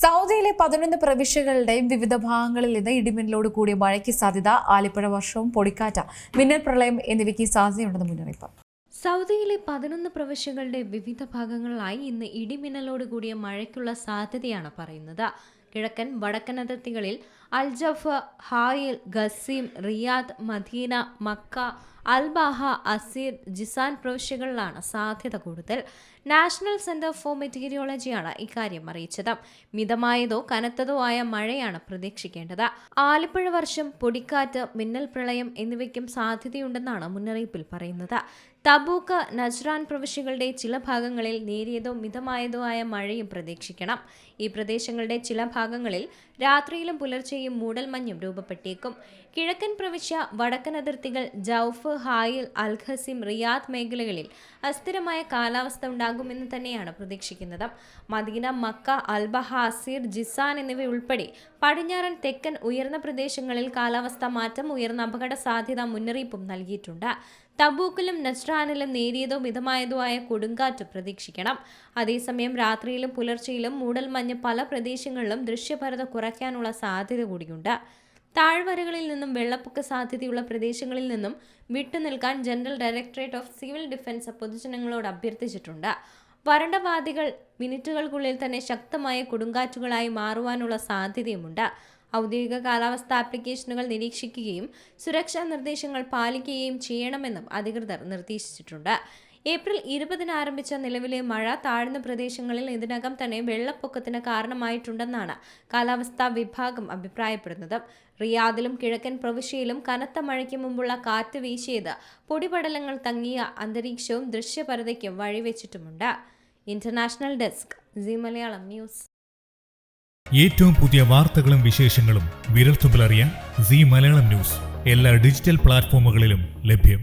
സൗദിയിലെ 11 പ്രവിശ്യകളുടെയും വിവിധ ഭാഗങ്ങളിൽ നിന്ന് ഇടിമിന്നലോട് കൂടിയ മഴയ്ക്ക് സാധ്യത. ആലിപ്പഴ വർഷവും പൊടിക്കാറ്റ്, മിന്നൽ പ്രളയം എന്നിവയ്ക്ക് സാധ്യതയുണ്ടെന്ന് മുന്നറിയിപ്പ്. സൗദിയിലെ 11 പ്രവിശ്യകളുടെ വിവിധ ഭാഗങ്ങളിലായി ഇന്ന് ഇടിമിന്നലോട് കൂടിയ മഴയ്ക്കുള്ള സാധ്യതയാണ് പറയുന്നത്. കിഴക്കൻ വടക്കൻ അതിർത്തികളിൽ Al Jouf, Hail, Qassim, Riyadh, Medina, Mecca, Al Baha, Asir, Jizan പ്രവിശ്യകളിലാണ് സാധ്യത കൂടുതൽ. നാഷണൽ സെന്റർ ഫോർ മെറ്റീരിയോളജിയാണ് ഇക്കാര്യം അറിയിച്ചത്. മിതമായതോ കനത്തതോ ആയ മഴയാണ് പ്രതീക്ഷിക്കേണ്ടത്. ആലിപ്പഴ വർഷം, പൊടിക്കാറ്റ്, മിന്നൽ പ്രളയം എന്നിവയ്ക്കും സാധ്യതയുണ്ടെന്നാണ് മുന്നറിയിപ്പിൽ പറയുന്നത്. തബൂക്ക്, നജ്റാൻ പ്രവിശ്യകളുടെ ചില ഭാഗങ്ങളിൽ നേരിയതോ മിതമായതോ ആയ മഴയും പ്രതീക്ഷിക്കണം. ഈ പ്രദേശങ്ങളുടെ ചില ഭാഗങ്ങളിൽ രാത്രിയിലും പുലർച്ചെയും മൂടൽമഞ്ഞും രൂപപ്പെട്ടേക്കും. കിഴക്കൻ പ്രവിശ്യ, വടക്കൻ അതിർത്തികൾ, ജൗഫ്, ഹായിൽ, അൽഖസീം, റിയാദ് മേഖലകളിൽ അസ്ഥിരമായ കാലാവസ്ഥ ഉണ്ടാകുമെന്ന് തന്നെയാണ് പ്രതീക്ഷിക്കുന്നത്. Medina, Mecca, Al Baha, Asir, Jizan എന്നിവയുൾപ്പെടെ പടിഞ്ഞാറൻ തെക്കൻ ഉയർന്ന പ്രദേശങ്ങളിൽ കാലാവസ്ഥാ മാറ്റം, ഉയർന്ന അപകട സാധ്യതാ മുന്നറിയിപ്പും നൽകിയിട്ടുണ്ട്. തബൂക്കിലും നജ്റാനിലും നേരിയതോ മിതമായതോ ആയ കൊടുങ്കാറ്റ് പ്രതീക്ഷിക്കണം. അതേസമയം രാത്രിയിലും പുലർച്ചെയിലും മൂടൽമഞ്ഞ് പല പ്രദേശങ്ങളിലും ദൃശ്യപരത കുറയ്ക്കാനുള്ള സാധ്യത കൂടിയുണ്ട്. താഴ്വരകളിൽ നിന്നും വെള്ളപ്പൊക്ക സാധ്യതയുള്ള പ്രദേശങ്ങളിൽ നിന്നും വിട്ടുനിൽക്കാൻ general directorate of civil defence പൊതുജനങ്ങളോട് അഭ്യർത്ഥിച്ചിട്ടുണ്ട്. വരണ്ട വാദികൾ മിനിറ്റുകൾക്കുള്ളിൽ തന്നെ ശക്തമായ കൊടുങ്കാറ്റുകളായി മാറുവാനുള്ള സാധ്യതയുമുണ്ട്. ഔദ്യോഗിക കാലാവസ്ഥാ ആപ്ലിക്കേഷനുകൾ നിരീക്ഷിക്കുകയും സുരക്ഷാ നിർദ്ദേശങ്ങൾ പാലിക്കുകയും ചെയ്യണമെന്നും അധികൃതർ നിർദ്ദേശിച്ചിട്ടുണ്ട്. ഏപ്രിൽ 20 ആരംഭിച്ച നിലവിലെ മഴ താഴ്ന്ന പ്രദേശങ്ങളിൽ ഇതിനകം തന്നെ വെള്ളപ്പൊക്കത്തിന് കാരണമായിട്ടുണ്ടെന്നാണ് കാലാവസ്ഥാ വിഭാഗം അഭിപ്രായപ്പെടുന്നത്. റിയാദിലും കിഴക്കൻ പ്രവിശ്യയിലും കനത്ത മഴയ്ക്ക് മുമ്പുള്ള കാറ്റ് വീശിയത് പൊടിപടലങ്ങൾ തങ്ങിയ അന്തരീക്ഷവും ദൃശ്യപരതയ്ക്കും വഴിവെച്ചിട്ടുമുണ്ട്. International desk, Zee Malayalam news. ഏറ്റവും പുതിയ വാർത്തകളും വിശേഷങ്ങളും വിരൽത്തുമ്പിലറിയാൻ സീ മലയാളം ന്യൂസ് എല്ലാ ഡിജിറ്റൽ പ്ലാറ്റ്ഫോമുകളിലും ലഭ്യം.